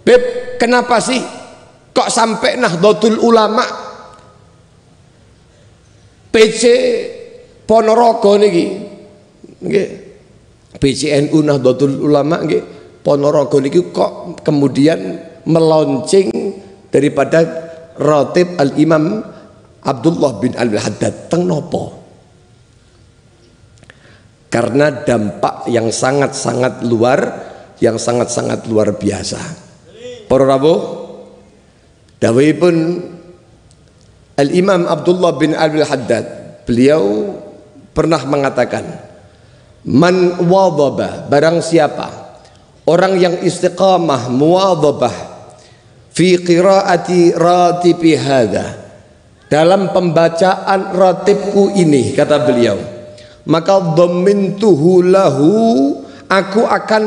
Beb, kenapa sih kok sampai Nahdlatul Ulama PC Ponorogo niki nggih, PCNU Nahdlatul Ulama nggih Ponorogo niki kok kemudian meluncing daripada Ratib Al-Imam Abdullah bin Al-Haddad teng nopo? Karena dampak yang sangat-sangat luar biasa. Para rawuh, dawuhipun Al-Imam Abdullah bin Al-Haddad, beliau pernah mengatakan, man wadhaba, barang siapa orang yang istiqamah muwadhabah fi qiraati ratibi hadza, dalam pembacaan ratibku ini, kata beliau, maka dhammintuhu lahu, aku akan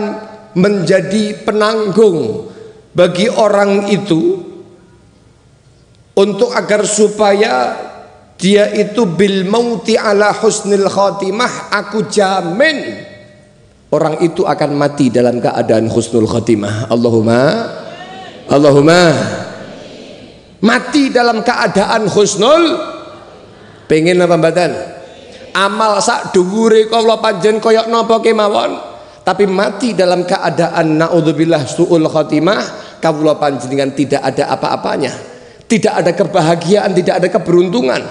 menjadi penanggung bagi orang itu untuk agar supaya dia itu bil mauti ala husnil khatimah, aku jamin orang itu akan mati dalam keadaan husnul khatimah. Allahumma mati dalam keadaan husnul. Pengen apa mbaten? Amal sak dhuwure kula panjen koyok napa kemawon, tapi mati dalam keadaan naudzubillah suul khatimah, kawula panjenengan tidak ada apa-apanya, tidak ada kebahagiaan, tidak ada keberuntungan.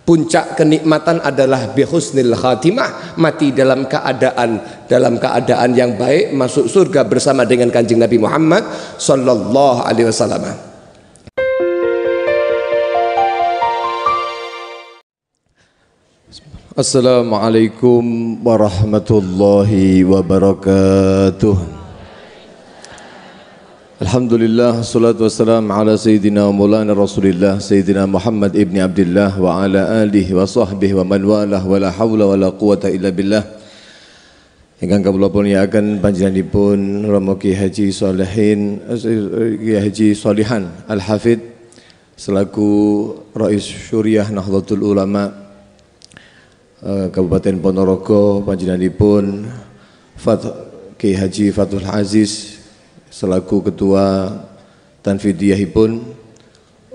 Puncak kenikmatan adalah bihusnil khatimah, mati dalam keadaan yang baik, masuk surga bersama dengan Kanjeng Nabi Muhammad sallallahu alaihi wasallam. Assalamualaikum warahmatullahi wabarakatuh. Alhamdulillah, salatu wassalam ala sayyidina wa maulana rasulillah sayyidina Muhammad ibni Abdillah wa ala alihi wa sahbihi wa man walah wa la hawla wa la quwata illa billah. Ingkang kawula punyakaken panjenenganipun Rama Ki Haji Sholihin Haji Sholihan Al-Hafidz selaku Rais Syuriah Nahdlatul Ulama Kabupaten Ponorogo, panjenenganipun Ki Haji Fathul Aziz selaku ketua tanfidiyahipun,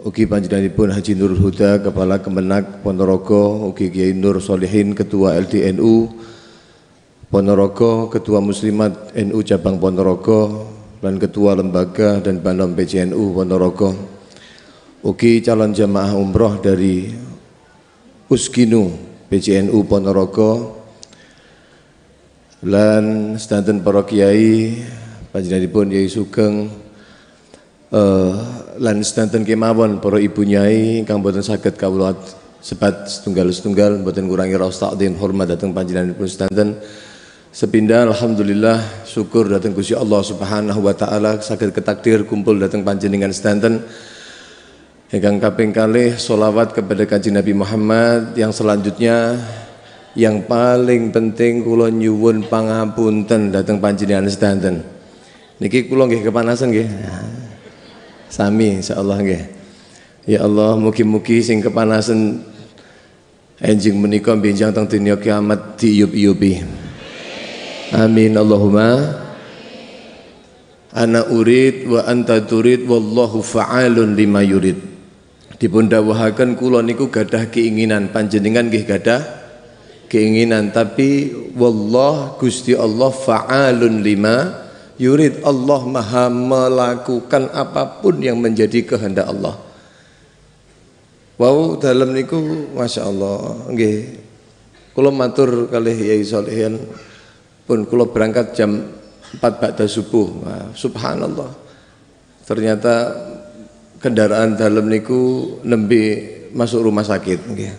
ugi panjenenganipun Haji Nurul Huda kepala Kemenak Ponorogo, ugi Kiai Nur Sholihin ketua LDNU Ponorogo, ketua Muslimat NU cabang Ponorogo, dan ketua lembaga dan Banom PCNU Ponorogo, ugi calon jamaah umroh dari Uskinu PCNU Ponorogo, lan sedanten para kiai panjenenganipun Yai Sugeng lan sedanten kemawon para ibu nyai ingkang boten saged kawula sebat setunggal-setunggal, boten ngurangi raos takdim hormat dhateng panjenenganipun sedanten sepindah. Alhamdulillah, syukur dhateng Gusti Allah Subhanahu wa taala saged ketakdir kumpul dhateng panjenengan sedanten. Ingkang kaping kalih sholawat kepada Kanjeng Nabi Muhammad. Yang selanjutnya yang paling penting kula nyuwun pangapunten dhateng panjenengan sedanten. Niki kula nggih kepanasan nggih. Sami insyaallah nggih. Ya Allah, mugi-mugi sing kepanasan enjing menika benjang teng dunya kiamat diiyup-iyupi. Amin Allahumma. Ana urid wa anta turid wallahu fa'alun lima yurid. Dipun dawuhaken kula niku gadah keinginan, panjenengan nggih gadah keinginan, tapi wallah Gusti Allah fa'alun lima yurid. Allah maha melakukan apapun yang menjadi kehendak Allah. Wow, dalam niku masya Allah nggih. Kula matur kalih Yai Sholihin pun kula berangkat jam 4 ba'da subuh. Wah, subhanallah. Ternyata kendaraan dalam niku nembe masuk rumah sakit nggih.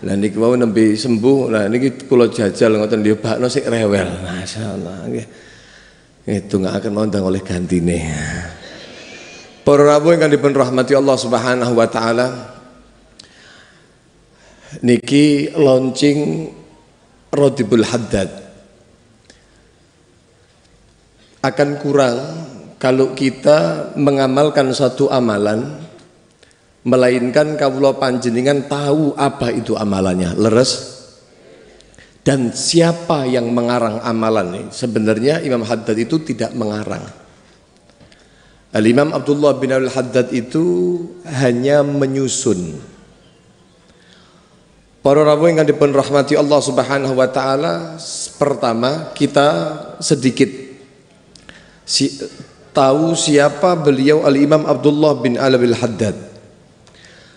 Lah niki wau nembe sembuh. Lah niki kula jajal ngoten nggih bakno sik rewel. Masyaallah nggih. Itu nggak akan mau ndang oleh gantine. Para rawuh ingkang dipun rahmati Allah Subhanahu wa taala. Niki launching Ratibul Haddad akan kurang kalau kita mengamalkan satu amalan, melainkan kawula panjenengan tahu apa itu amalannya, leres. Dan siapa yang mengarang amalan ini? Sebenarnya Imam Haddad itu tidak mengarang. Al-Imam Abdullah bin Al-Haddad itu hanya menyusun. Para rawuh yang dipun rahmati Allah Subhanahu wa taala, pertama kita sedikit tahu siapa beliau Al-Imam Abdullah bin Al-Haddad.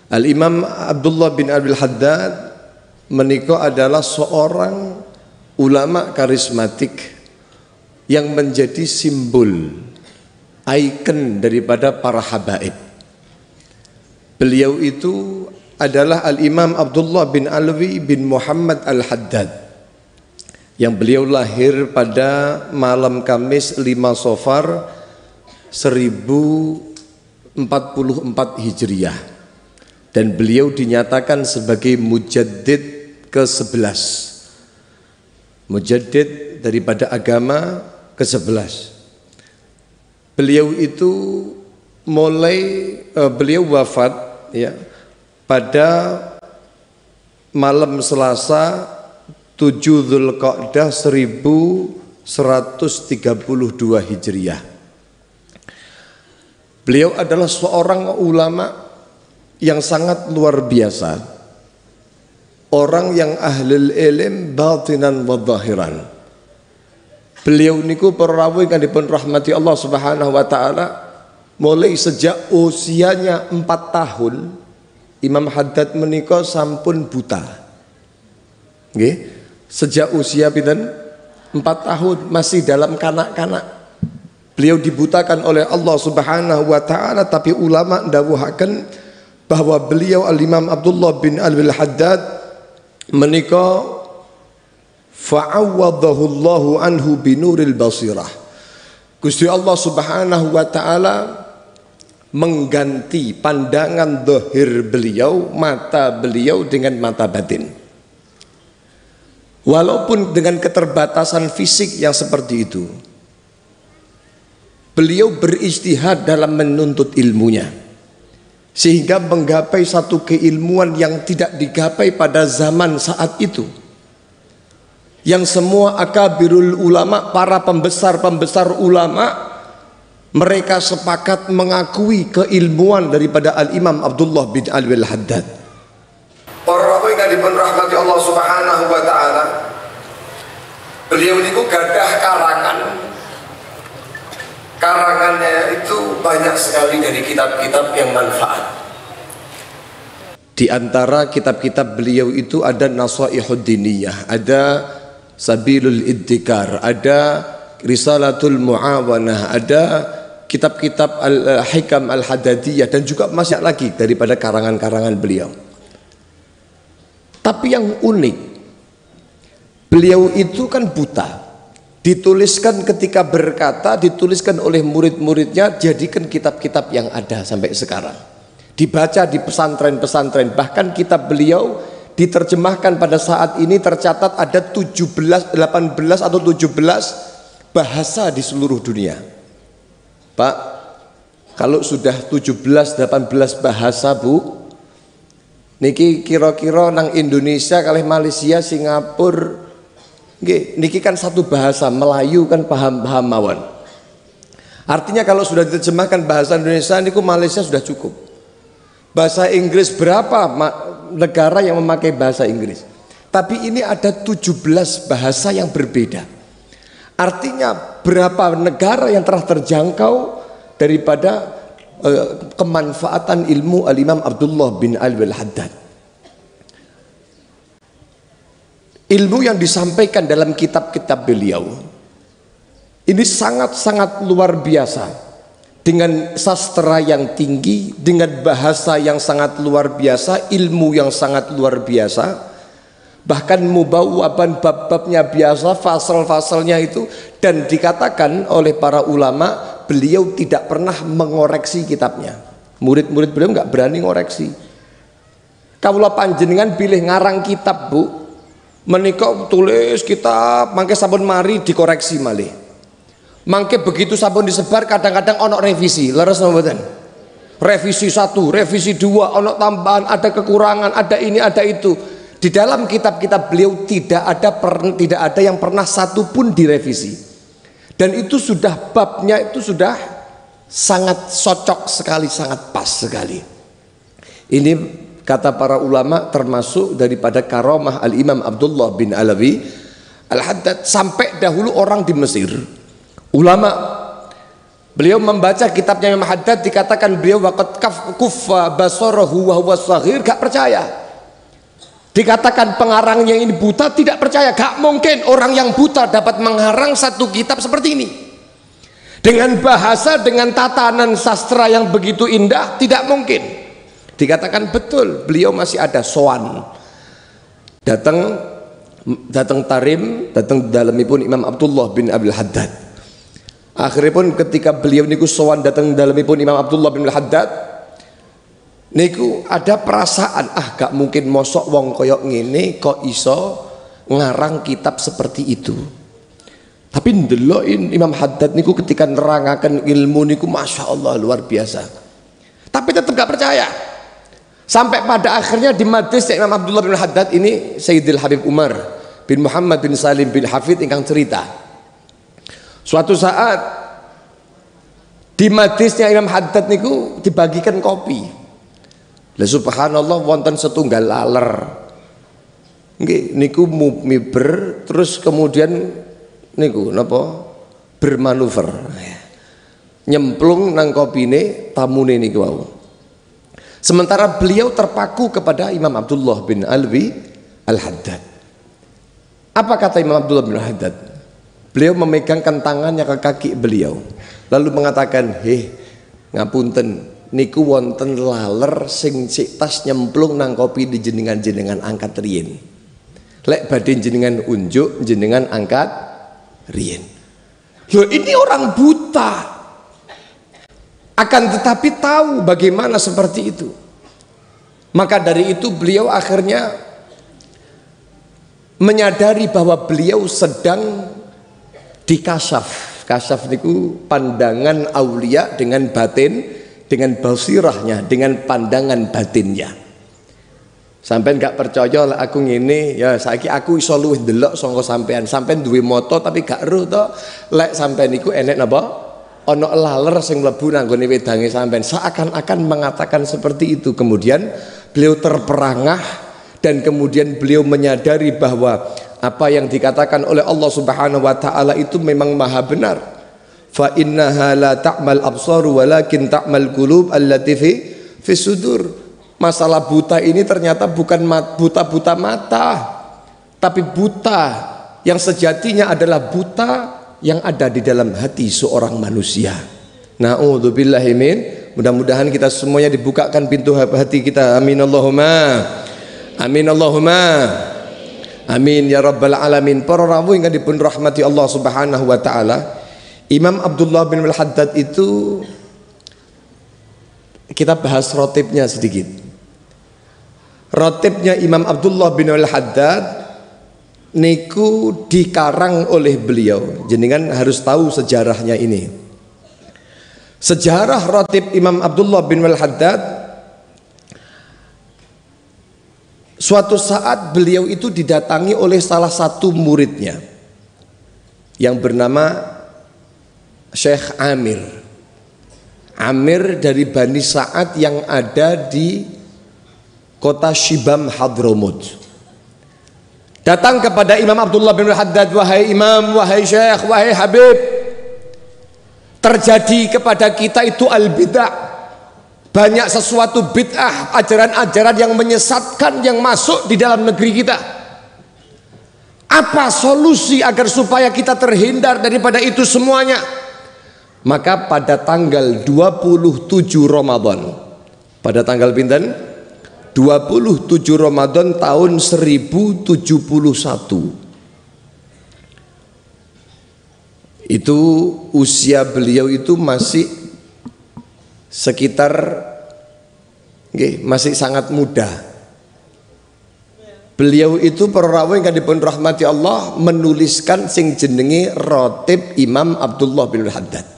Al-Imam Abdullah bin Al-Haddad menika adalah seorang ulama karismatik yang menjadi simbol, ikon daripada para habaib. Beliau itu adalah Al-Imam Abdullah bin Alwi bin Muhammad Al-Haddad, yang beliau lahir pada malam Kamis 5 Safar 1044 Hijriah, dan beliau dinyatakan sebagai mujaddid ke-11, mujaddid daripada agama ke-11. Beliau itu beliau wafat ya pada malam Selasa 7 Dzulqa'dah 1132 Hijriah. Beliau adalah seorang ulama yang sangat luar biasa, orang yang ahlul ilm batinan wa zahiran. Beliau niku perawai kan dipun rahmati Allah Subhanahu wa taala, mulai sejak usianya 4 tahun Imam Haddad menika sampun buta. Nggih, sejak usia pinten? 4 tahun, masih dalam kanak-kanak. Beliau dibutakan oleh Allah Subhanahu wa taala, tapi ulama ndawuhaken bahwa beliau Al-Imam Abdullah bin Al-Haddad menika fa'awwadhahu Allahu anhu binuril basirah. Gusti Allah Subhanahu wa taala mengganti pandangan zahir beliau, mata beliau dengan mata batin. Walaupun dengan keterbatasan fisik yang seperti itu, beliau berijtihad dalam menuntut ilmunya, sehingga menggapai satu keilmuan yang tidak digapai pada zaman saat itu, yang semua akabirul ulama, para pembesar-pembesar ulama, mereka sepakat mengakui keilmuan daripada Al-Imam Abdullah bin Al-Haddad. Para rawuh yang dipun rahmati Allah Subhanahu wa taala, beliau niku gadah karangan. Karangannya itu banyak sekali dari kitab-kitab yang manfaat. Di antara kitab-kitab beliau itu ada Nasaihud Diniyah, ada Sabilul Iddikar, ada Risalatul Muawanah, ada kitab-kitab Al-Hikam Al-Hadadiyah, dan juga masih lagi daripada karangan-karangan beliau. Tapi yang unik, beliau itu kan buta. Dituliskan ketika berkata, dituliskan oleh murid-muridnya, jadikan kitab-kitab yang ada sampai sekarang. Dibaca di pesantren-pesantren, bahkan kitab beliau diterjemahkan pada saat ini tercatat ada 18 atau 17 bahasa di seluruh dunia. Pak, kalau sudah 17-18 bahasa Bu, niki kira-kira nang Indonesia kalih Malaysia, Singapura, niki kan satu bahasa, Melayu kan paham-paham mawon. Artinya kalau sudah diterjemahkan bahasa Indonesia niku Malaysia sudah cukup. Bahasa Inggris berapa negara yang memakai bahasa Inggris? Tapi ini ada 17 bahasa yang berbeda. Artinya berapa negara yang telah terjangkau daripada kemanfaatan ilmu Al-Imam Abdullah bin Al-Haddad. Ilmu yang disampaikan dalam kitab-kitab beliau ini sangat-sangat luar biasa, dengan sastra yang tinggi, dengan bahasa yang sangat luar biasa, ilmu yang sangat luar biasa, bahkan mubawwaban bab-babnya biasa, fasal-fasalnya itu, dan dikatakan oleh para ulama beliau tidak pernah mengoreksi kitabnya. Murid-murid beliau nggak berani ngoreksi. Kawula panjenengan bilih ngarang kitab Bu, menika tulis kitab mangke sampun mari dikoreksi malih. Mangke begitu sampun disebar kadang-kadang ono revisi, leres napa mboten? Revisi 1, revisi 2, ono tambahan, ada kekurangan, ada ini, ada itu. Di dalam kitab-kitab beliau tidak ada yang pernah satu pun direvisi. Dan itu sudah babnya itu sudah sangat cocok sekali, sangat pas sekali. Ini kata para ulama termasuk daripada karamah Al-Imam Abdullah bin Alawi Al-Haddad. Sampai dahulu orang di Mesir, ulama, beliau membaca kitabnya Imam Haddad, dikatakan beliau waqad kuffa basarahu wa huwa shaghir, gak percaya. Dikatakan pengarangnya ini buta, tidak percaya. Gak mungkin orang yang buta dapat mengarang satu kitab seperti ini dengan bahasa, dengan tatanan sastra yang begitu indah, tidak mungkin. Dikatakan betul, beliau masih ada sowan, datang tarim, datang dalamipun Imam Abdullah bin Abil Haddad. Akhirnya pun ketika beliau niku sowan datang dalamipun Imam Abdullah bin Abil Haddad, niku ada perasaan, gak mungkin mosok wong koyok ngene kok iso ngarang kitab seperti itu. Tapi ndelokin Imam Haddad niku ketika nerangaken ilmu niku masya Allah luar biasa. Tapi tetap gak percaya. Sampai pada akhirnya di majlis Imam Abdullah bin Haddad ini Sayyidil Habib Umar bin Muhammad bin Salim bin Hafid ingkang cerita. Suatu saat di majlisnya Imam Haddad niku dibagikan kopi. Lah subhanallah wonten setunggal laler. Nggih niku miber terus kemudian niku napa bermanuver. Nyemplung nang kopine tamune niku wau. Sementara beliau terpaku kepada Imam Abdullah bin Alwi Al-Haddad. Apa kata Imam Abdullah bin Al-Haddad? Beliau memegangkan tangannya ke kaki beliau, lalu mengatakan, ngapunten, niku wonten laler sing tas nyemplung nang kopi di jenengan angkat riyin. Lek badhe jenengan unjuk, jenengan angkat riyin. Loh, ini orang buta, akan tetapi tahu bagaimana seperti itu. Maka dari itu beliau akhirnya menyadari bahwa beliau sedang dikasyaf. Kasyaf niku pandangan aulia dengan batin, dengan basirahnya, dengan pandangan batinnya. Sampean gak percaya lah aku ngene, ya saiki aku iso luwih ndelok saka sampean. Sampean duwe moto tapi gak eruh to. Lek sampean niku enek napa? Ana laler sing mlebu nang gone wedange sampean. Seakan-akan mengatakan seperti itu. Kemudian beliau terperangah dan kemudian beliau menyadari bahwa apa yang dikatakan oleh Allah Subhanahu wa taala itu memang maha benar. Fa innaha la ta'mal absaru walakin ta'mal qulub allati fi sudur. Masalah buta ini ternyata bukan buta mata, tapi buta yang sejatinya adalah buta yang ada di dalam hati seorang manusia. Na'udzubillahi min. Mudah-mudahan kita semuanya dibukakan pintu hati kita. Amin Allahumma. Amin Allahumma. Amin ya rabbal alamin. Para rawuh ingkang dipun rahmati Allah Subhanahu wa taala, Imam Abdullah bin Al-Haddad itu kita bahas rotibnya sedikit. Rotibnya Imam Abdullah bin Al-Haddad niku dikarang oleh beliau. Jenengan harus tahu sejarahnya ini. Sejarah rotib Imam Abdullah bin Al-Haddad, suatu saat beliau itu didatangi oleh salah satu muridnya yang bernama Syekh Amir. Amir dari Bani Sa'ad yang ada di kota Shibam Hadramut. Datang kepada Imam Abdullah bin Al-Haddad, wahai Imam, wahai Syekh, wahai Habib, terjadi kepada kita itu al-bid'ah. Banyak sesuatu bid'ah, ajaran-ajaran yang menyesatkan yang masuk di dalam negeri kita. Apa solusi agar supaya kita terhindar daripada itu semuanya? Maka pada tanggal 27 Ramadan, pada tanggal pinten? 27 Ramadan tahun 1071. Itu usia beliau itu masih sekitar masih sangat muda. Beliau itu para rawuh ingkang dipun rahmati Allah menuliskan sing jenenge Rotib Imam Abdullah bin Al-Haddad.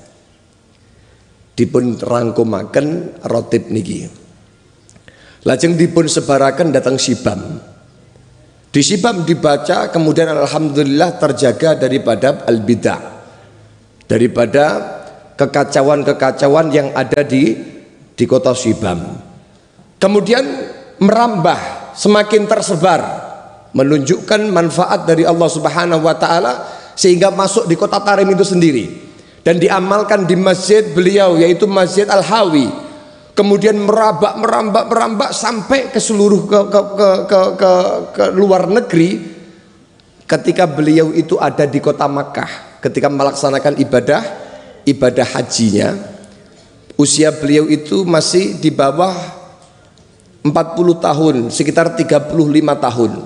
Dipun rangkumaken rotib niki. Lajeng dipun sebaraken datang Shibam. Di Shibam dibaca, kemudian alhamdulillah terjaga daripada al-bidah, daripada kekacauan-kekacauan yang ada di kota Syibam. Kemudian merambah, semakin tersebar, menunjukkan manfaat dari Allah Subhanahu wa taala sehingga masuk di kota Tarim itu sendiri dan diamalkan di masjid beliau yaitu Masjid Al-Hawi. Kemudian merambak sampai ke seluruh ke luar negeri ketika beliau itu ada di kota Makkah ketika melaksanakan ibadah hajinya. Usia beliau itu masih di bawah 40 tahun, sekitar 35 tahun.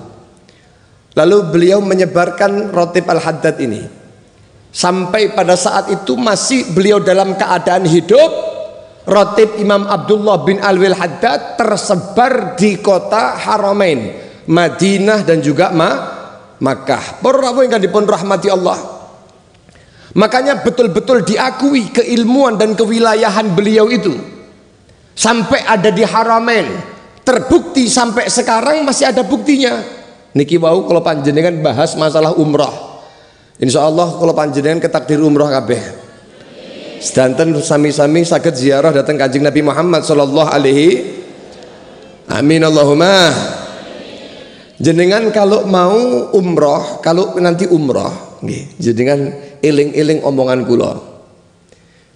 Lalu beliau menyebarkan Ratib Al-Haddad ini sampai pada saat itu masih beliau dalam keadaan hidup. Ratib Imam Abdullah bin Alwi Al-Haddad tersebar di kota Haramain, Madinah dan juga Makkah. Para rawuh ingkang dipun rahmati Allah. Makanya betul-betul diakui keilmuan dan kewilayahan beliau itu sampai ada di Haramain. Terbukti sampai sekarang masih ada buktinya. Niki wau kalau panjenengan bahas masalah umrah. Insya Allah kalau panjenengan ketakdir umrah kabeh. Sedanten sami-sami saged ziarah datang Kanjeng Nabi Muhammad sallallahu alaihi. Amin Allahumma. Jenengan kalau mau umrah, kalau nanti umrah, nggih, jenengan eling-eling omongan kula.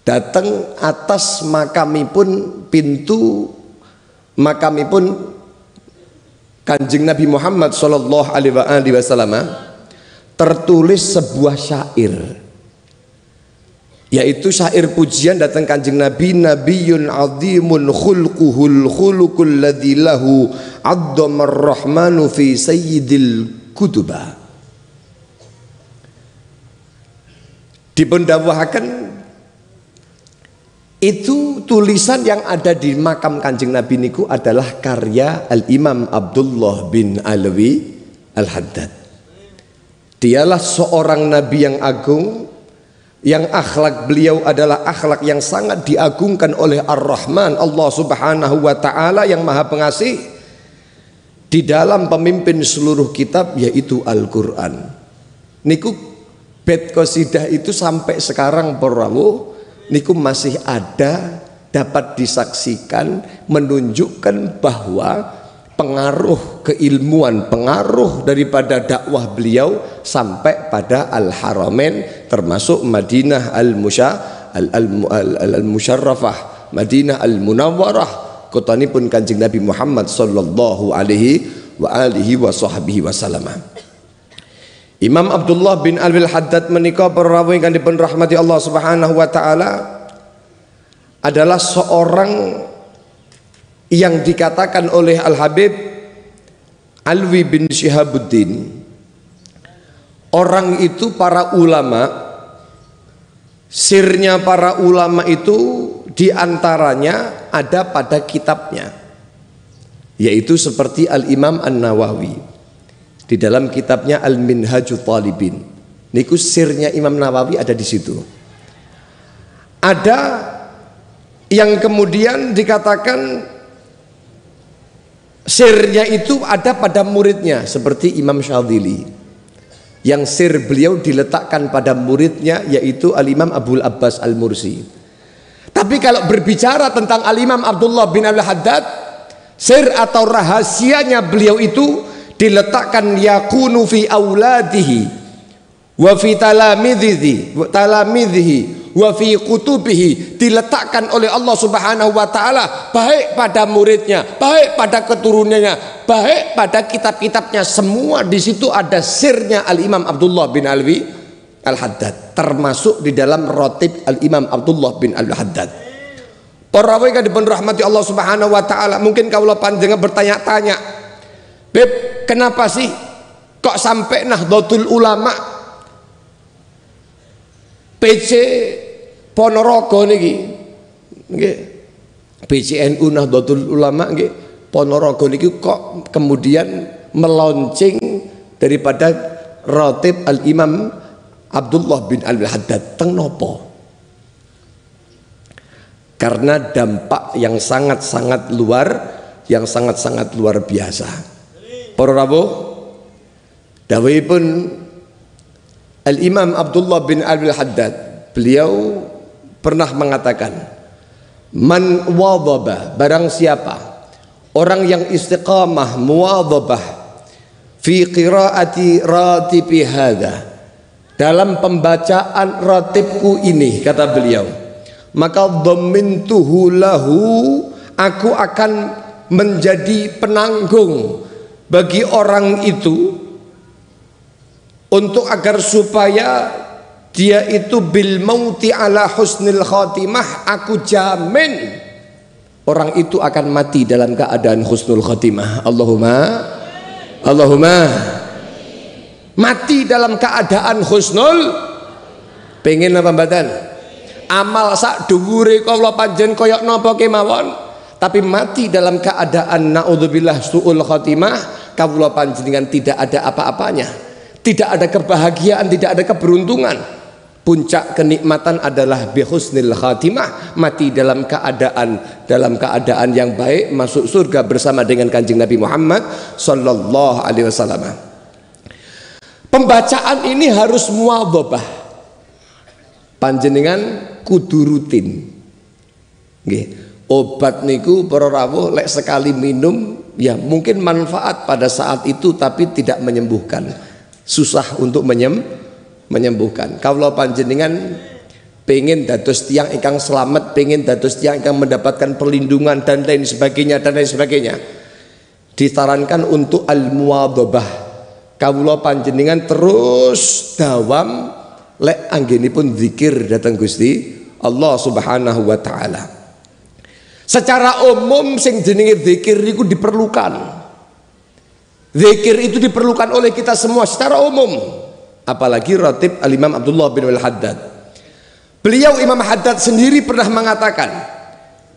Datang atas makamipun pintu makamipun Kanjeng Nabi Muhammad sallallahu alaihi wasallam tertulis sebuah syair, yaitu syair pujian datang Kanjeng Nabi, Nabiyyun azimun khulquhul khuluqul ladzi lahu addamar rahmanu fi sayyidil kutuba. Dipun dawuhaken itu tulisan yang ada di makam Kanjeng Nabi niku adalah karya Al-Imam Abdullah bin Alwi Al-Haddad. Dialah seorang nabi yang agung, yang akhlak beliau adalah akhlak yang sangat diagungkan oleh Ar-Rahman, Allah Subhanahu wa taala yang Maha Pengasih, di dalam pemimpin seluruh kitab yaitu Al-Qur'an. Niku bait qasidah itu sampai sekarang para rawuh niku masih ada, dapat disaksikan, menunjukkan bahwa pengaruh keilmuan, pengaruh daripada dakwah beliau sampai pada Al-Haramain, termasuk Madinah Al-Musyarrafah, Madinah Al-Munawwarah, kotanipun Kanjeng Nabi Muhammad sallallahu alaihi wa alihi wa sahbihi wasallam. Imam Abdullah bin Alwi Al-Haddad menika para rawuh ingkang dipun rahmati Allah Subhanahu wa taala adalah seorang yang dikatakan oleh Al-Habib Alwi bin Syihabuddin, orang itu para ulama, sirnya para ulama itu diantaranya ada pada kitabnya, yaitu seperti Al-Imam An-Nawawi di dalam kitabnya Al-Minhajut Talibin. Niku sirnya Imam Nawawi ada di situ. Ada yang kemudian dikatakan sirnya itu ada pada muridnya seperti Imam Syadzili, yang sir beliau diletakkan pada muridnya yaitu Al-Imam Abul Abbas Al-Mursi. Tapi kalau berbicara tentang Al-Imam Abdullah bin Al-Haddad, sir atau rahasianya beliau itu diletakkan yakunu fi auladihi wa fi talamidhihi wa fi kutubihi, diletakkan oleh Allah Subhanahu wa taala baik pada muridnya, baik pada keturunannya, baik pada kitab-kitabnya, semua di situ ada sirnya Al-Imam Abdullah bin Alwi Al-Haddad, termasuk di dalam Ratib Al-Imam Abdullah bin Al-Haddad. Para rawuh yang dipun rahmati Allah Subhanahu wa taala, mungkin kalau panjenengan bertanya-tanya, Beb, kenapa sih kok sampai Nahdlatul Ulama PC Ponorogo niki, nggih, PCNU Nahdlatul Ulama nggih, Ponorogo niki kok kemudian meluncing daripada Ratib Al-Imam Abdullah bin Al-Haddad teng nopo? Karena dampak yang sangat-sangat luar biasa. Para rawuh, dawuhipun Al-Imam Abdullah bin Alwi Al-Haddad, beliau pernah mengatakan, man wadhaba, barang siapa orang yang istiqamah muwadhabah fi qiraati ratibi hadza, dalam pembacaan ratibku ini, kata beliau, maka dhammintuhu lahu, aku akan menjadi penanggung bagi orang itu untuk agar supaya dia itu bil mauti ala husnil khatimah, aku jamin orang itu akan mati dalam keadaan husnul khatimah. Allahumma mati dalam keadaan husnul. Pengen apa mboten? Amal sak dhuwure kula panjen kaya napa kemawon, tapi mati dalam keadaan naudzubillah suul khatimah, kawula panjenengan tidak ada apa-apanya, tidak ada kebahagiaan, tidak ada keberuntungan. Puncak kenikmatan adalah bihusnil khatimah, mati dalam keadaan yang baik, masuk surga bersama dengan Kanjeng Nabi Muhammad sallallahu alaihi wasallam. Pembacaan ini harus muwadhabah, panjenengan kudu rutin. Nggih, obat niku para rawuh lek sekali minum ya mungkin manfaat pada saat itu, tapi tidak menyembuhkan, susah untuk menyembuhkan. Kalau panjenengan pengen dados tiang ingkang selamat, pengen dados tiang ingkang mendapatkan perlindungan dan lain sebagainya, disarankan untuk al-muwadhabah. Kawula panjenengan terus dawam lek anggenipun zikir datang Gusti Allah Subhanahu wa taala. Secara umum sing jenenge zikir niku diperlukan. Zikir itu diperlukan oleh kita semua secara umum. Apalagi Ratib Al-Imam Abdullah bin Al-Haddad. Beliau Imam Haddad sendiri pernah mengatakan,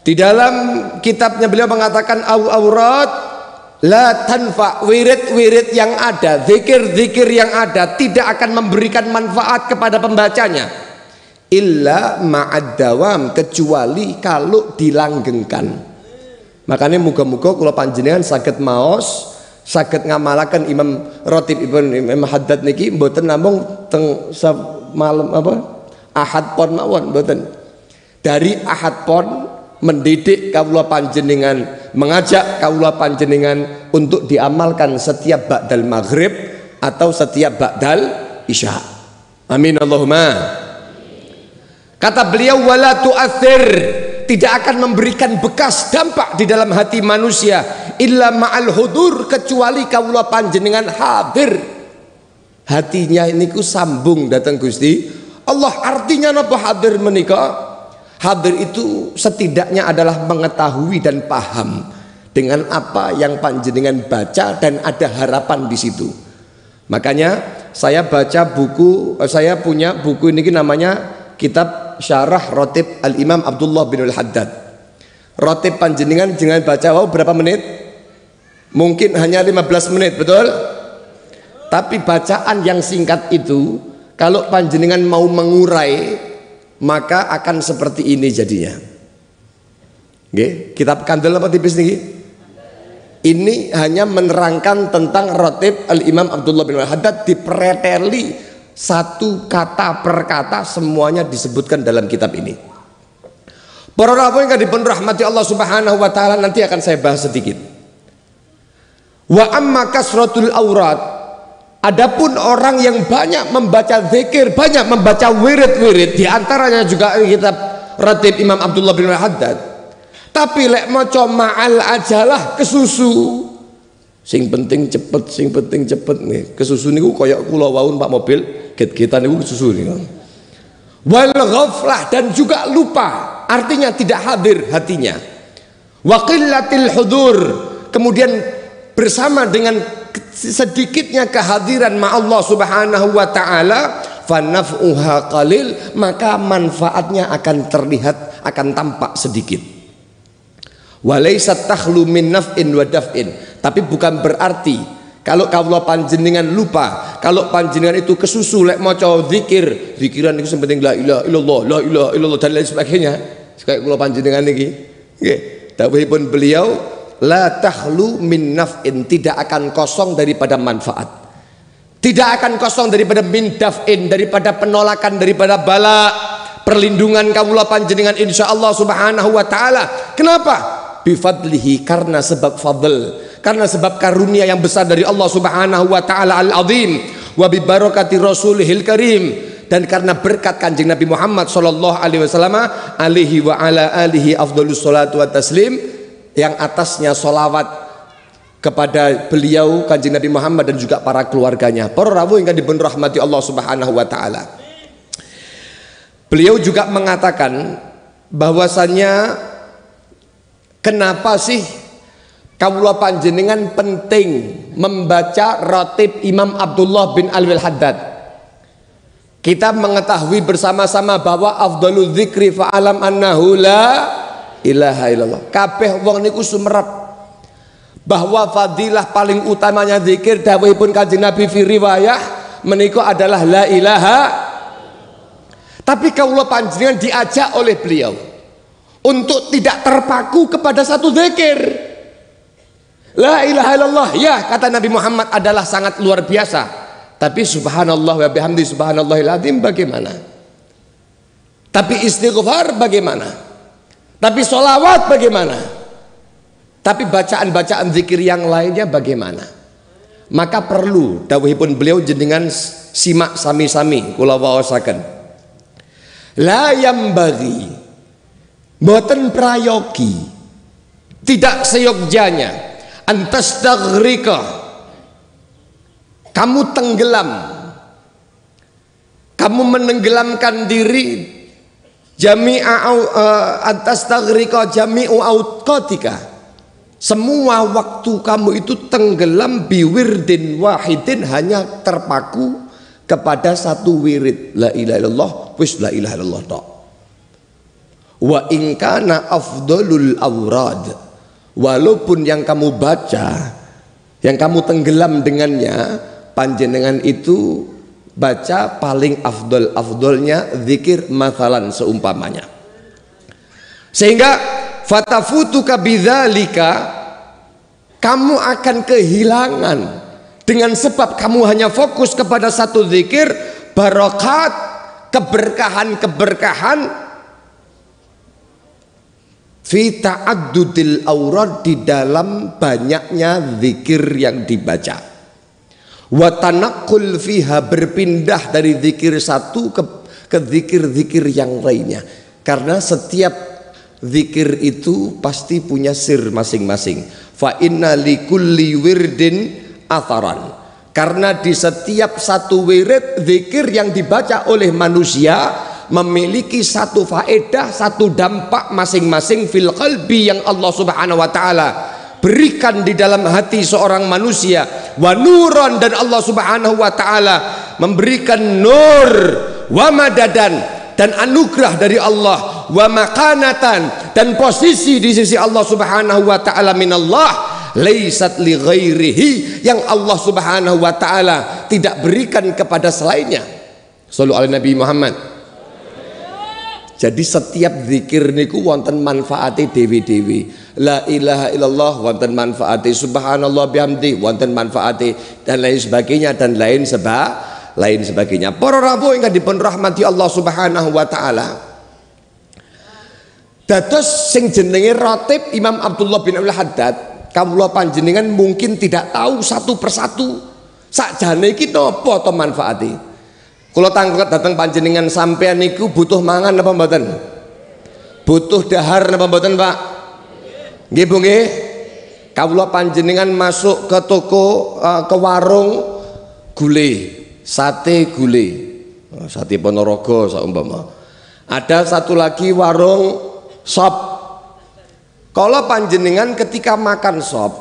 di dalam kitabnya beliau mengatakan aurat la tanfa, wirid-wirid yang ada, zikir-zikir yang ada tidak akan memberikan manfaat kepada pembacanya illa ma'ad dawam, kecuali kalau dilanggengkan. Makanya muga-muga kula panjenengan saged maos, saged ngamalaken Imam Ratib Imam Haddad niki mboten namung teng malam apa Ahad pon mawon, mboten. Dari Ahad pon mendidik kawula panjenengan, mengajak kawula panjenengan untuk diamalkan setiap ba'dal maghrib atau setiap ba'dal isya. Amin Allahumma. Kata beliau wala tu'athir, tidak akan memberikan bekas dampak di dalam hati manusia illa ma'al hudur, kecuali kawula panjenengan hadir, hatinya ini ku sambung datang Gusti Allah. Artinya napa hadir menika? Hadir itu setidaknya adalah mengetahui dan paham dengan apa yang panjenengan baca dan ada harapan di situ. Makanya saya baca buku, saya punya buku ini namanya kitab Syarah Ratib Al-Imam Abdullah bin Al-Haddad. Ratib panjenengan jangan baca berapa menit? Mungkin hanya 15 menit, betul? Tapi bacaan yang singkat itu kalau panjenengan mau mengurai maka akan seperti ini jadinya. Nggih, kitab kandel apa tipis niki? Ini hanya menerangkan tentang Ratib Al-Imam Abdullah bin Al-Haddad, dipreteli satu kata per kata, semuanya disebutkan dalam kitab ini. Para rawuh yang dipun rahmati Allah Subhanahu wa taala, nanti akan saya bahas sedikit. Wa amma kasratul aurat, adapun orang yang banyak membaca zikir, banyak membaca wirid-wirid, diantaranya juga kitab Ratib Imam Abdullah bin Al-Haddad, tapi lek maca ma'al ajalah kesusu. Sing penting cepet, sing penting cepet nih. Kesusu niku kaya kula wau Pak mobil, get-getan niku kesusu niku. Wal ghaflah, dan juga lupa, artinya tidak hadir hatinya. Wa qillatil hudur, kemudian bersama dengan sedikitnya kehadiran Allah Subhanahu wa taala, fanaf'uha qalil, maka manfaatnya akan terlihat, akan tampak sedikit. Walaysat takhlu min naf'in wa daf'in, tapi bukan berarti kalau panjenengan lupa, kalau panjenengan itu kesusu lek maca zikir, zikiran itu penting la ilaha illallah, la ilaha illallah dan lain sebagainya. Kayak kula panjenengan niki. Nggih, dawuhipun beliau la takhlu min naf'in, tidak akan kosong daripada manfaat, tidak akan kosong daripada min daf'in, daripada penolakan, daripada bala, perlindungan kawula panjenengan insyaallah subhanahu wa ta'ala. Kenapa? Bifadlihi, karena sebab fadl, karena sebab karunia yang besar dari Allah subhanahu wa ta'ala al-azim, wa bibarakati rasulihil karim, dan karena berkat kanjeng Nabi Muhammad sallallahu alaihi wasallam alaihi wa ala alihi afdhalus salatu wa taslim, yang atasnya solawat kepada beliau kanjeng Nabi Muhammad dan juga para keluarganya. Para rawuh ingkang dipun rahmati Allah subhanahu wa ta'ala. Beliau juga mengatakan bahwasannya kenapa sih kawula panjenengan penting membaca ratib Imam Abdullah bin Alwi Al-Haddad. Kita mengetahui bersama-sama bahwa afdhalul dzikri fa'alam annahu la ilaha illallah. Kabeh wong niku sumerep bahwa fadilah paling utamanya zikir dawuhipun kanjeng Nabi fi riwayah menika adalah la ilaha. Tapi kawula panjenengan diajak oleh beliau untuk tidak terpaku kepada satu zikir. La ilaha illallah, ya kata Nabi Muhammad adalah sangat luar biasa. Tapi subhanallah wa bihamdi subhanallahil azim bagaimana? Tapi istighfar bagaimana? Tapi sholawat bagaimana? Tapi bacaan-bacaan zikir yang lainnya bagaimana? Maka perlu dawuhipun beliau jenengan simak sami-sami kula waosaken. La yambaghi, boten prayogi, tidak seyogjanya antastaghrika, kamu tenggelam, kamu menenggelamkan diri, jami'a antastaghrika jami'u auqatika, semua waktu kamu itu tenggelam biwirdin wahidin, hanya terpaku kepada satu wirid, la ilaha illallah, wis la ilaha illallah tok. Wa in kana afdhalul awrad, walaupun yang kamu baca, yang kamu tenggelam dengannya, panjenengan itu baca paling afdolnya zikir mathalan seumpamanya. Sehingga fatafutuka bidzalika, kamu akan kehilangan dengan sebab kamu hanya fokus kepada satu zikir, barakat, keberkahan-keberkahan fi ta'addudil aurad, di dalam banyaknya zikir yang dibaca. Wa tanaqqul fiha, berpindah dari zikir satu ke zikir-zikir yang lainnya. Karena setiap zikir itu pasti punya sir masing-masing. Fa inna likulli wirdin atharan, karena di setiap satu wirid zikir yang dibaca oleh manusia memiliki satu faedah, satu dampak masing-masing fil qalbi, yang Allah subhanahu wa ta'ala berikan di dalam hati seorang manusia, wa nuran, dan Allah subhanahu wa ta'ala memberikan nur, wa madadan, dan anugerah dari Allah, wa makanatan, dan posisi di sisi Allah subhanahu wa ta'ala minallah, laisat li ghairihi, yang Allah subhanahu wa ta'ala tidak berikan kepada selainnya. Shallu ala Nabi Muhammad. Jadi setiap zikir niku wonten manfaate dewi-dewi. La ilaha illallah wonten manfaate, subhanallah bihamdi wonten manfaate, dan lain sebagainya, dan lain sebagainya. Para rawuh ingkang dipun rahmati Allah subhanahu wa ta'ala, dados sing jenenge ratib Imam Abdullah bin Alwi Al-Haddad, kawula panjenengan mungkin tidak tahu satu persatu sakjane iki napa to manfaate. Kula tanglet dateng panjenengan sampean niku butuh mangan apa mboten? Butuh dahar napa mboten, Pak? Nggih Bu nggih. Kawula panjenengan masuk ke toko, ke warung gule, sate gule, sate Ponorogo saumpama. Ada satu lagi warung sop. Kalau panjenengan ketika makan sop,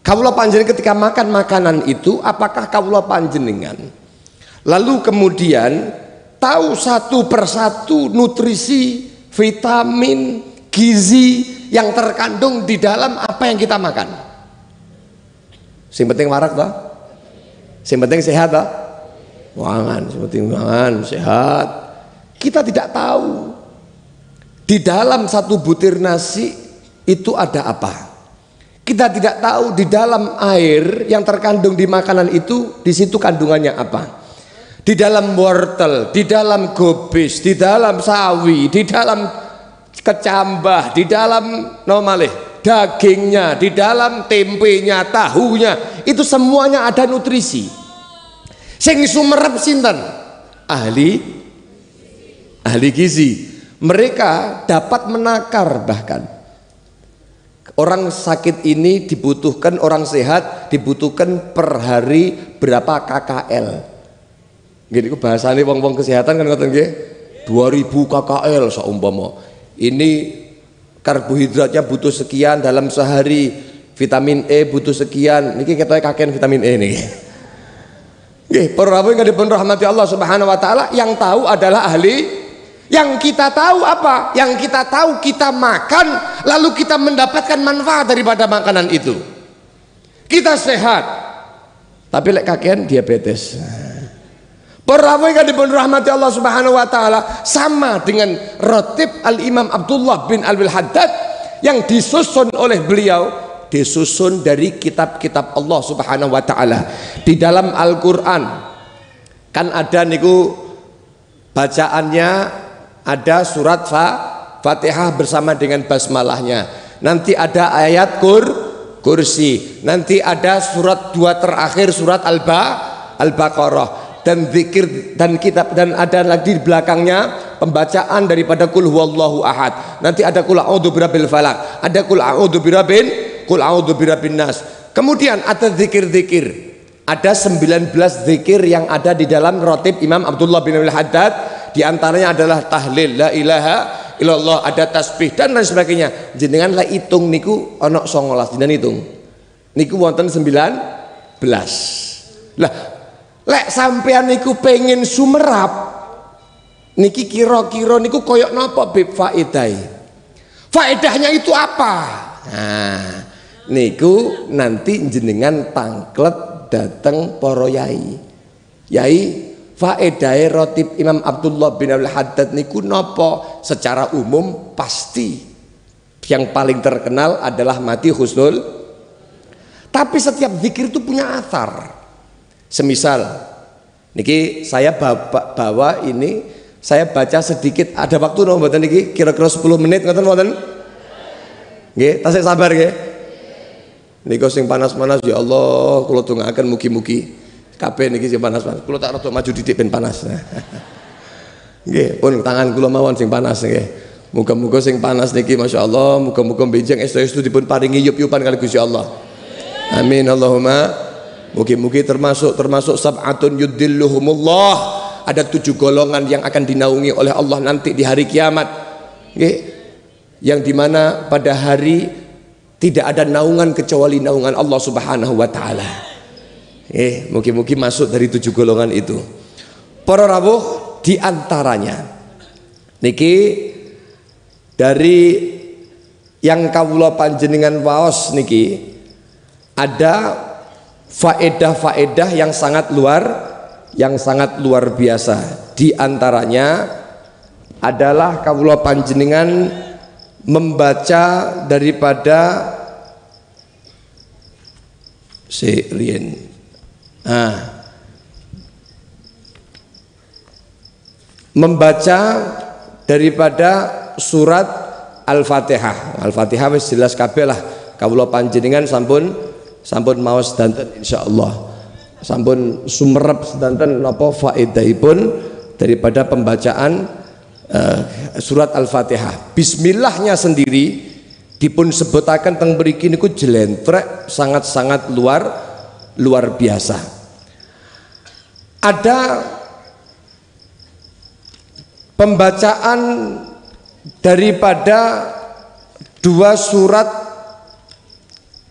kawula panjenengan ketika makan makanan itu, apakah kawula panjenengan lalu kemudian tahu satu persatu nutrisi, vitamin, gizi yang terkandung di dalam apa yang kita makan? Sing penting warak toh? Sing penting sehat toh? Mangan, sing penting mangan, sehat. Kita tidak tahu di dalam satu butir nasi itu ada apa. Kita tidak tahu di dalam air yang terkandung di makanan itu, di situ kandungannya apa. di dalam wortel, di dalam gobis, di dalam sawi, di dalam kecambah, di dalam dagingnya, di dalam tempenya, tahunya, itu semuanya ada nutrisi. Sing sumerep sinten? Ahli gizi. Mereka dapat menakar, bahkan orang sakit ini dibutuhkan, orang sehat dibutuhkan per hari berapa KKL. Gini bahasane wong-wong kesehatan kan ngoten nggih. 2000 KKL saumpama. Ini karbohidratnya butuh sekian dalam sehari, vitamin E butuh sekian. Niki ketoke kakean vitamin E niki. Nggih, para rawuh ingkang dipun rahmati Allah Subhanahu wa taala, yang tahu adalah ahli. Yang kita tahu apa? Yang kita tahu kita makan lalu kita mendapatkan manfaat daripada makanan itu. Kita sehat. Tapi lek kakean diabetes. Para rawuh ingkang dipun rahmati Allah Subhanahu wa taala, sama dengan Ratib Al-Imam Abdullah bin Alwil Haddad yang disusun oleh beliau, disusun dari kitab-kitab Allah Subhanahu wa taala. Di dalam Al-Qur'an kan ada niku bacaannya, ada surat Fatihah bersama dengan basmalahnya. Nanti ada ayat kursi. Nanti ada surat 2 terakhir, surat Al-Baqarah, dan zikir dan kitab, dan ada lagi di belakangnya pembacaan daripada Qul huwallahu ahad. Nanti ada Qul a'udzu birabbil falaq, ada Qul a'udzu birabbin nas. Kemudian ada zikir-zikir. Ada 19 zikir yang ada di dalam Ratib Imam Abdullah bin Alwil Haddad. Di antaranya adalah tahlil la ilaha illallah, ada tasbih dan lain sebagainya. Jenengan lah hitung niku ana 19, jenengan hitung. Niku wonten 19. Lah lek sampean niku pengen sumerap, niki kira-kira niku koyok napa bib faedahé? Faedahnya itu apa? Nah, niku nanti jenengan tangklet dateng para yai. Yai, faedahe Ratib Imam Abdullah bin Alwil Haddad niku napa? Secara umum pasti yang paling terkenal adalah mati husnul. Tapi setiap zikir itu punya athar. Semisal niki saya bawa ini, saya baca sedikit, ada waktu no mboten niki kira-kira 10 menit ngoten mboten? Nggih, tasih sabar nggih. Niku sing panas-panas ya Allah kula tungaaken mugi-mugi kabeh niki sing panas-panas. Kula tak rada maju didik ben panas. Nggih, pun tangan kula mawon sing panas nggih. Muga-muga sing panas niki masyaallah, muga-muga benjing estu-estu dipun paringi yup-yupan kali Gusti Allah. Amin Allahumma. Mugi-mugi termasuk sab'atun yudilluhumullah. Ada 7 golongan yang akan dinaungi oleh Allah nanti di hari kiamat. Nggih. Yang dimana pada hari tidak ada naungan kecuali naungan Allah Subhanahu wa taala. Mugi-mugi masuk dari 7 golongan itu. Para rawuh, di antaranya niki dari yang kawula panjenengan waos niki ada faedah-faedah yang sangat luar biasa. Di antaranya adalah kawula panjenengan membaca daripada membaca daripada surat Al-Fatihah. Al-Fatihah wis jelas kabeh lah. Kawula panjenengan sampun maos danten insyaallah. Sampun sumerep sedanten napa faedahipun daripada pembacaan surat Al-Fatihah. Bismillahnya sendiri dipun sebutaken teng mriki niku jlentrek, sangat-sangat luar biasa. Ada pembacaan daripada 2 surat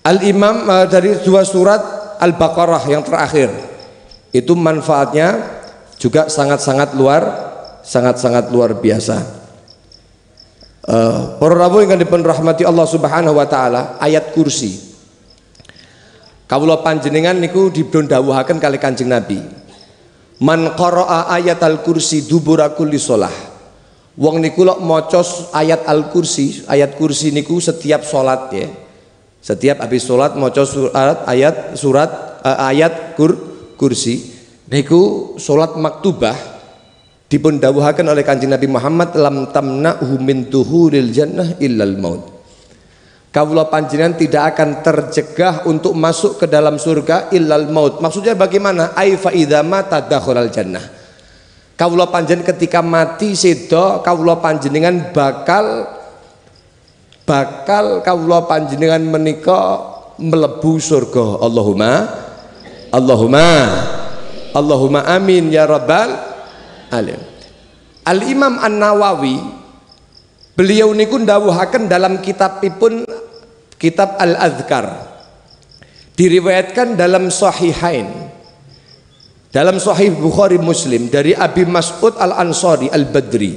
Al-Imam, dari 2 surat Al-Baqarah yang terakhir. Itu manfaatnya juga sangat-sangat luar biasa. Para rawuh ingkang dipun rahmati Allah Subhanahu wa taala, ayat kursi. Kawula panjenengan niku dipun dawuhaken kali Kanjeng Nabi. Man qara'a ayatal kursi dubura kulli shalah. Wong niku lek maca ayat al-kursi, ayat kursi niku setiap salat ya. Setiap habis salat maca ayat kursi niku salat maktubah dipun dawuhaken oleh Kanjeng Nabi Muhammad, lam tamna'hu min tuhuril jannah illal maut. Kawula panjenengan tidak akan tercegah untuk masuk ke dalam surga illal maut. Maksudnya bagaimana? Ai fa idza mata dakhalal jannah. Kawula panjenengan ketika mati sedo, kawula panjenengan bakal kawula panjenengan menika mlebu surga. Allahumma amin ya rabbal alamin. Al Imam An-Nawawi beliau niku ndawuhaken dalam kitabipun kitab Al-Adhkar, diriwayatkan dalam Sahihain, dalam Sahih Bukhari Muslim dari Abi Mas'ud Al-Ansari Al-Badri,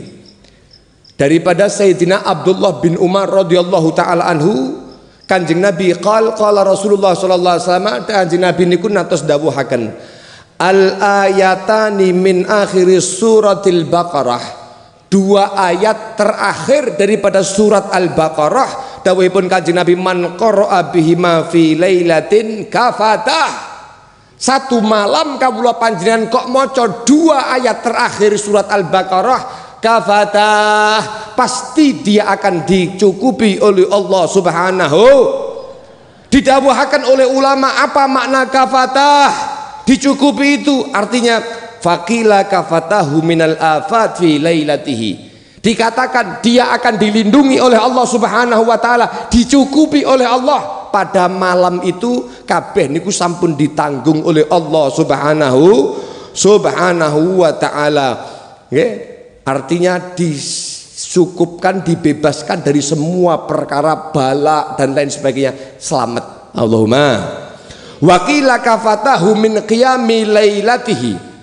daripada Sayyidina Abdullah bin Umar radhiyallahu taala anhu, Kanjeng Nabi qala Rasulullah sallallahu alaihi wasallam, Kanjeng Nabi niku natos dawuhaken, al ayatani min akhir suratil Baqarah, dua ayat terakhir daripada surat Al-Baqarah, dawuhipun Kanjeng Nabi, man qara'a bihima fi lailatin kafatah. Satu malam kawula panjenengan kok maca dua ayat terakhir surat Al-Baqarah, kafatah, pasti dia akan dicukupi oleh Allah Subhanahu. Didawuhaken oleh ulama apa makna kafatah, dicukupi itu artinya faqila kafatahu minal afat fi lailatihi, dikatakan dia akan dilindungi oleh Allah Subhanahu wa taala, dicukupi oleh Allah pada malam itu, kabeh niku sampun ditanggung oleh Allah Subhanahu wa taala. Nggih. Artinya disukupkan, dibebaskan dari semua perkara bala dan lain sebagainya, selamat. Allahumma wakila kafatahu min qiyami lailatihi.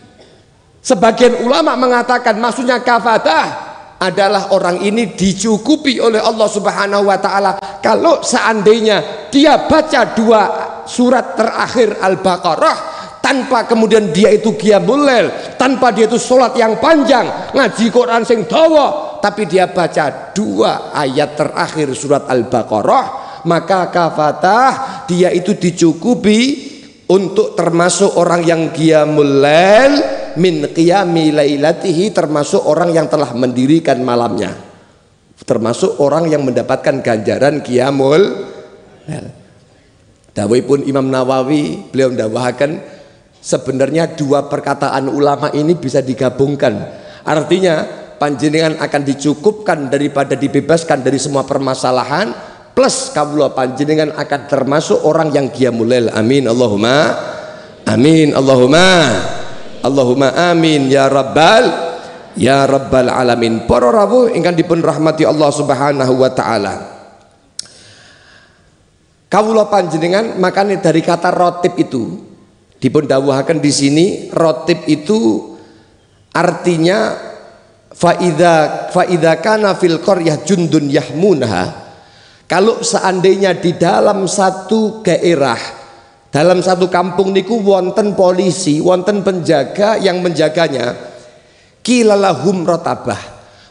Sebagian ulama mengatakan maksudnya kafatah adalah orang ini dicukupi oleh Allah Subhanahu wa taala kalau seandainya dia baca dua surat terakhir Al-Baqarah tanpa kemudian dia itu qiyamul lail, tanpa dia itu sholat yang panjang, ngaji Quran sing dawa, tapi dia baca dua ayat terakhir surat Al-Baqarah, maka kafatah, dia itu dicukupi untuk termasuk orang yang qiyamul lail min qiyami lailatihi, termasuk orang yang telah mendirikan malamnya, termasuk orang yang mendapatkan ganjaran qiyamul lail. Dawuhipun Imam Nawawi, beliau ndawuhaken sebenarnya dua perkataan ulama ini bisa digabungkan. Artinya panjenengan akan dicukupkan daripada dibebaskan dari semua permasalahan, plus kawula panjenengan akan termasuk orang yang qiyamul lail. Amin Allahumma amin, Allahumma amin ya rabbal alamin. Para rawuh ingkang dipun rahmati Allah Subhanahu wa taala, kawula panjenengan makanya dari kata rotib itu dipun dawuhaken di sini, rotib itu artinya faida kana fil qaryah jundun yahmunha. Kalau seandainya di dalam satu daerah, dalam satu kampung niku wonten polisi, wonten penjaga yang menjaganya, kilalahum rotabah,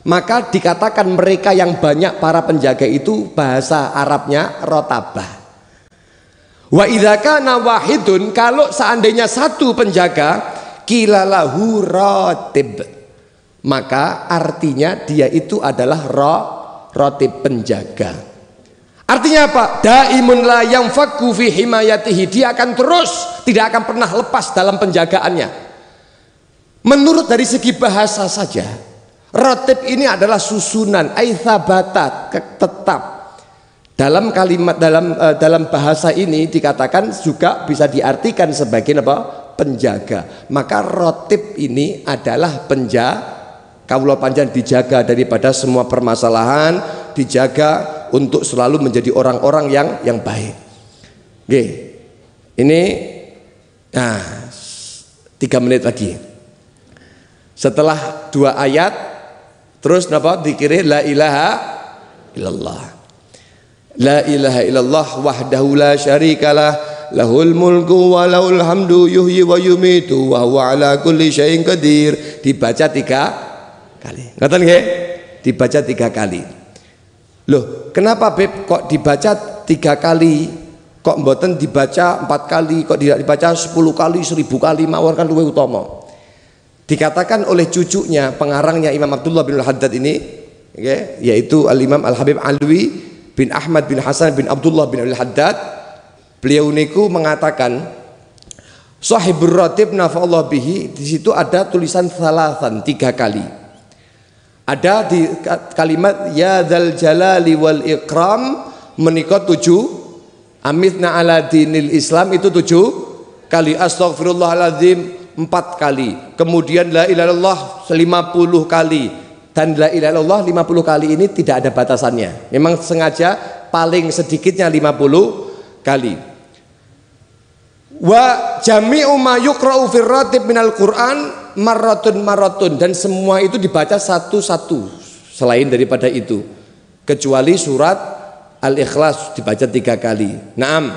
maka dikatakan mereka yang banyak para penjaga itu bahasa Arabnya rotabah. Wa idza kana wahidun, kalau seandainya satu penjaga, kilalahu ratib, maka artinya dia itu adalah ratib, penjaga. Artinya apa? Daimun la yanfaku fi himayatihi, dia akan terus, tidak akan pernah lepas dalam penjagaannya. Menurut dari segi bahasa saja, ratib ini adalah susunan, ai thabatat, tetap. Dalam kalimat dalam bahasa ini dikatakan juga bisa diartikan sebagai apa? Penjaga. Maka rotib ini adalah kawula panjenengan dijaga daripada semua permasalahan, dijaga untuk selalu menjadi orang-orang yang baik. Oke. Ini 3 menit lagi. Setelah 2 ayat terus napa dikira la ilaha illallah. La ilaha illallah wahdahu la syarikalah, lahul mulku wa lahul hamdu yuhyi wa yumitu wa huwa ala kulli syai'in qadir. Dibaca 3 kali. Ngoten nggih? Dibaca 3 kali. Loh, kenapa Beb kok dibaca 3 kali? kok mboten dibaca 4 kali, kok tidak dibaca 10 kali, 1000 kali mawon kan luwih utama. Dikatakan oleh cucunya pengarangnya Imam Abdullah bin Al-Haddad ini, okay, yaitu Al-Imam Al-Habib Alwi bin Ahmad bin Hasan bin Abdullah bin Al-Haddad. Beliau niku mengatakan Shahibur Ratib nafa'allah bihi, di situ ada tulisan salasan 3 kali. Ada di kalimat ya dzal jalali wal ikram menika 7, amitna ala dinil Islam itu 7 kali, astaghfirullahaladzim 4 kali, kemudian la ilaha illallah 50 kali, dan la ilaha illallah 50 kali ini tidak ada batasannya, memang sengaja paling sedikitnya 50 kali. Wa jami'u ma yuqra'u fir ratib minal Qur'an maratun, dan semua itu dibaca satu-satu selain daripada itu, kecuali surat Al-Ikhlas dibaca 3 kali. Naam,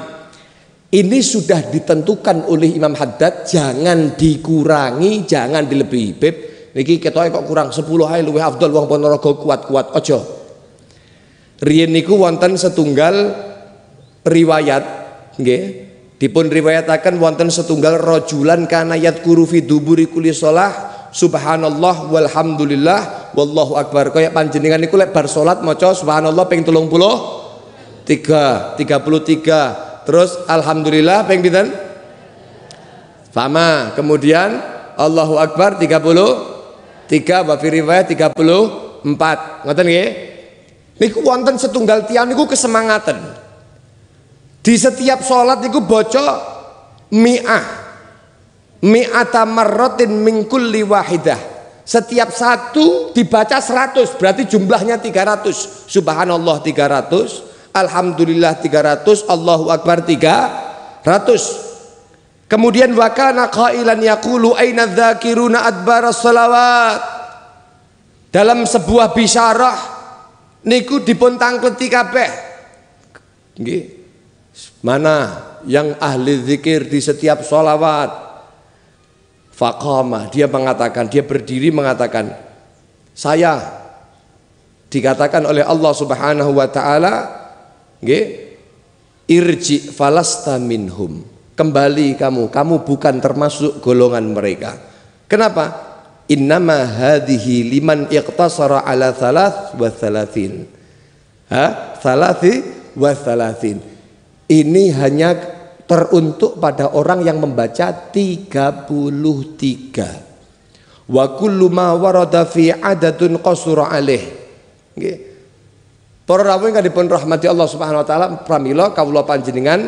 ini sudah ditentukan oleh Imam Haddad, jangan dikurangi, jangan dilebihi. Beb niki ketoke kok kurang 10 ae luwih afdal wong Ponorogo kuat-kuat, aja. Riyen niku wonten setunggal riwayat nggih, dipun riwayataken wonten setunggal rajulan kana yadhkuru fi duburi kulli shalah subhanallah walhamdulillah wallahu akbar. Kaya panjenengan niku lek bar salat maca subhanallah ping 33, terus alhamdulillah ping pinten? Sama, kemudian Allahu akbar 33, wa fi riwayat 34. Ngoten nggih? Niku wonten setunggal tiyang niku kesemangatan. Di setiap sholat itu baca mi'ata marratin min kulli wahidah. Setiap satu dibaca 100, berarti jumlahnya 300. Subhanallah 300, alhamdulillah 300, Allahu akbar 300. Kemudian wa kana qailan yaqulu aina dzakiruna adbaras shalawat. Dalam sebuah bisyarah niku dipun tangkleti kabeh. Nggih. Mana yang ahli zikir di setiap sholawat? Faqama, dia mengatakan, dia berdiri mengatakan, saya dikatakan oleh Allah Subhanahu wa taala, nggih, irji falasta minhum, kembali kamu bukan termasuk golongan mereka. Kenapa? Innama hadhihi liman iqtasara ala thalath wa thalathin. Thalathi wa thalathin. Ini hanya teruntuk pada orang yang membaca 33. Wa kullu ma warada fi adadun qasura alaih. Nggih. Para rawuh ingkang dipun rahmati Allah Subhanahu wa taala, pramila kawula panjenengan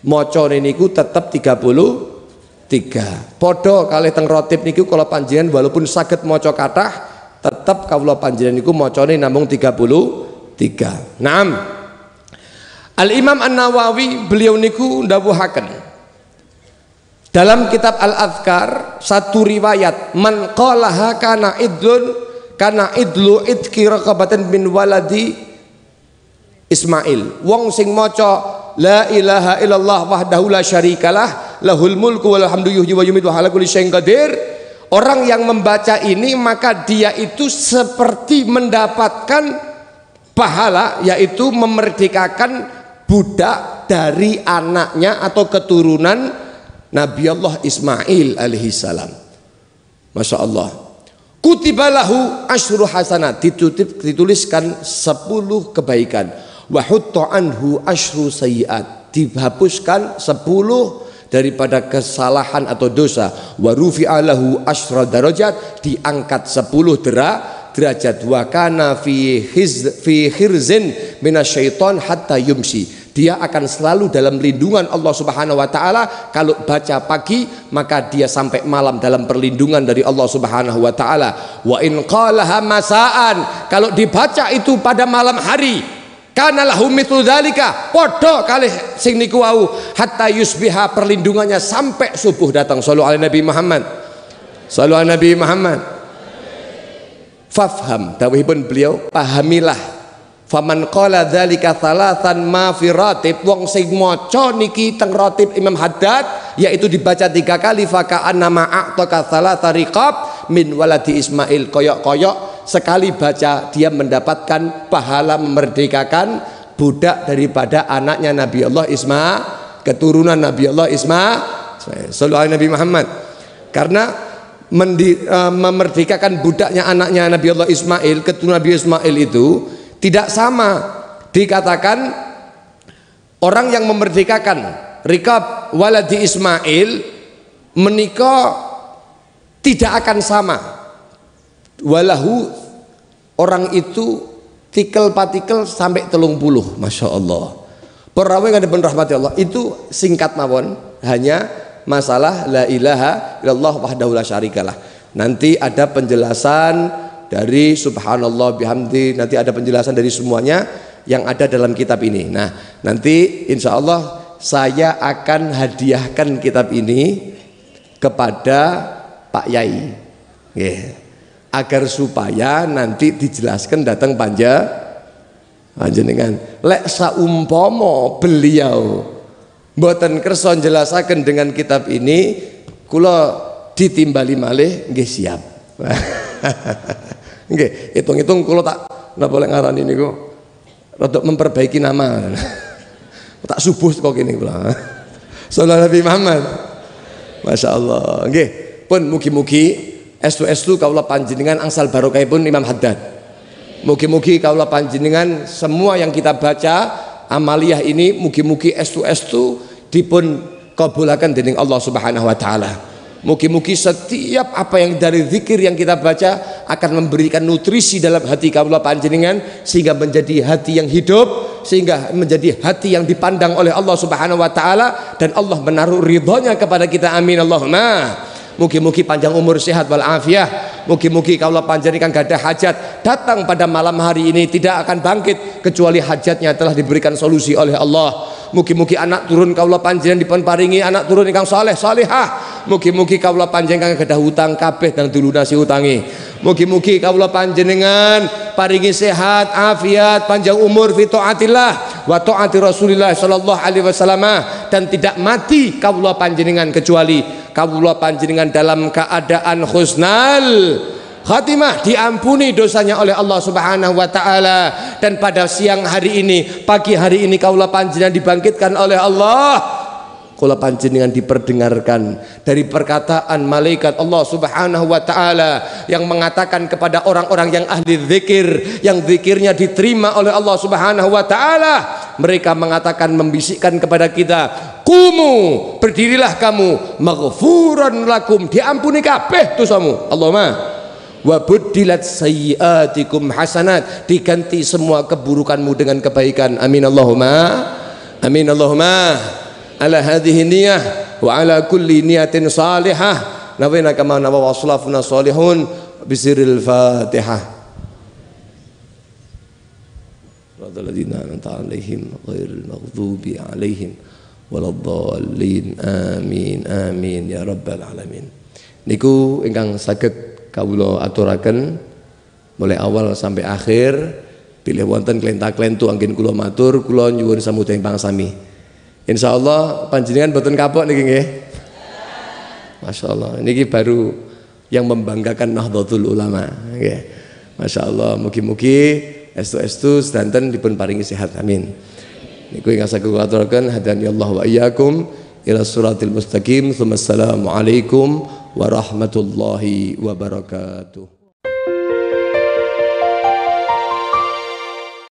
maca niku tetep 33. Padha kalih teng ratib niku kala panjenengan walaupun saged maca kathah, tetep kawula panjenengan niku macane namung 33. Naam. Al-Imam An-Nawawi beliau niku ndawuhaken dalam kitab Al-Adhkar satu riwayat, man qalaha kana idlu idki raqabatan min waladi Ismail. Wong sing maca la ilaha illallah wahdahu la syarikalah lahul mulku wal hamdu yuhyi wa yumiitu wa ala kulli syai'in qadir. Orang yang membaca ini maka dia itu seperti mendapatkan pahala, yaitu memerdekakan budak dari anaknya atau keturunan Nabi Allah Ismail alaihi salam. Masya Allah. Kutibalahu asyru hasanat, dituliskan 10 kebaikan. Wa hutta anhu asyru sayyiat, dihapuskan 10 daripada kesalahan atau dosa. Wa rufi'a lahu asyra darajat, diangkat 10 derajat. Wa kana fi khirzin minasyaiton hatta yumsi, dia akan selalu dalam lindungan Allah Subhanahu wa taala. Kalau baca pagi maka dia sampai malam dalam perlindungan dari Allah Subhanahu wa taala. Wa in qalaha masaan, kalau dibaca itu pada malam hari, kana lahu mithlu dzalika, padha kalih sing niku wau, hatta yusbiha, perlindungannya sampai subuh datang. Shallu ala Nabi Muhammad, shallu ala Nabi Muhammad. Fafham, dawuhipun beliau, pahamilah. Faman qala dzalika thalathan ma fi ratib, wong sing maca niki teng ratib Imam Haddad yaitu dibaca 3 kali, faka annama a'taka thalatha riqab min waladi Ismail, koyok-koyok sekali baca dia mendapatkan pahala memerdekakan budak daripada anaknya Nabi Allah Ismail, keturunan Nabi Allah Ismail, sallallahu alaihi Nabi Muhammad. Karena memerdekakan budaknya anaknya Nabi Allah Ismail, keturunan Nabi Ismail itu tidak sama. Dikatakan orang yang memerdekakan rikab waladi Ismail menikah tidak akan sama. Walahu, orang itu tikel patikel sampai 30, masya Allah. Perawi yang diberi rahmati Allah itu singkat mawon, hanya masalah la ilaha illallah wahdahu la syarikalah. Nanti ada penjelasan dari subhanallah bihamdi, nanti ada penjelasan dari semuanya yang ada dalam kitab ini. Nah, nanti insya Allah saya akan hadiahkan kitab ini kepada Pak Yai, agar supaya nanti dijelaskan datang panjenengan. Lek saumpama beliau mboten kersa njelasaken dengan kitab ini, kula ditimbali malih nggih siap. Nggih, hitung-hitung kula tak napa lek ngarani niku rada memperbaiki nama. Tak subuh kok kene kula. Sallallahu Nabi Muhammad. Masya Allah. Nggih, pun mugi-mugi estu-estu kaula panjenengan angsal barokahipun Imam Haddad. Mugi-mugi kaula panjenengan semua yang kita baca amaliyah ini mugi-mugi estu-estu dipun kabulaken dening Allah Subhanahu wa taala. Mugi-mugi setiap apa yang dari zikir yang kita baca akan memberikan nutrisi dalam hati kaula panjenengan sehingga menjadi hati yang hidup, sehingga menjadi hati yang dipandang oleh Allah Subhanahu wa taala dan Allah menaruh ridhonya kepada kita. Amin Allahumma. Mugi-mugi panjang umur sehat wal afiah. Mugi-mugi kaula panjenengan gadah hajat datang pada malam hari ini tidak akan bangkit kecuali hajatnya telah diberikan solusi oleh Allah. Mugi-mugi anak turun kaula panjenengan dipun paringi anak turun ingkang saleh salihah. Mugi-mugi kaula panjenengan gadah hutang kabeh dan dilunasi hutangi. Mugi-mugi kaula panjenengan paringi sehat, afiat, panjang umur fi taatillah wa taati Rasulillah sallallahu alaihi wasallam, dan tidak mati kaula panjenengan kecuali kaula panjenengan dalam keadaan husnal khatimah, diampuni dosanya oleh Allah Subhanahu wa taala. Dan pada siang hari ini, pagi hari ini kaula panjenengan dibangkitkan oleh Allah, kaula panjenengan diperdengarkan dari perkataan malaikat Allah Subhanahu wa taala yang mengatakan kepada orang-orang yang ahli zikir, yang zikirnya diterima oleh Allah Subhanahu wa taala. Mereka mengatakan, membisikkan kepada kita, "Qumu, berdirilah kamu, maghfuran lakum, diampuni kabeh dosamu." Allahumma wa buddilat sayyiatikum hasanat, diganti semua keburukanmu dengan kebaikan. Amin Allahumma. Amin Allahumma. Ala hadhihi niyah wa ala kulli niyatin salihah nawina kama nawa waslafuna salihun bisiril Fatihah. Radalladzina an'amta 'alaihim ghairil maghdubi 'alaihim waladdallin. Amin amin ya rabbal alamin. Niku ingkang saged kawula aturaken mulai awal sampai akhir, pilih wonten klenta-klentu anggen kula matur, kula nyuwun samudya pangsami. Insyaallah panjenengan boten kapok niki nggih. Masyaallah, niki baru yang membanggakan Nahdlatul Ulama nggih. Masyaallah, mugi-mugi estu-estu sedanten dipun paringi sehat. Amin. Niku ingkang saged kula aturaken, hadaniyallahu wa iyyakum ila siratil mustaqim. Assalamualaikum warahmatullahi wabarakatuh.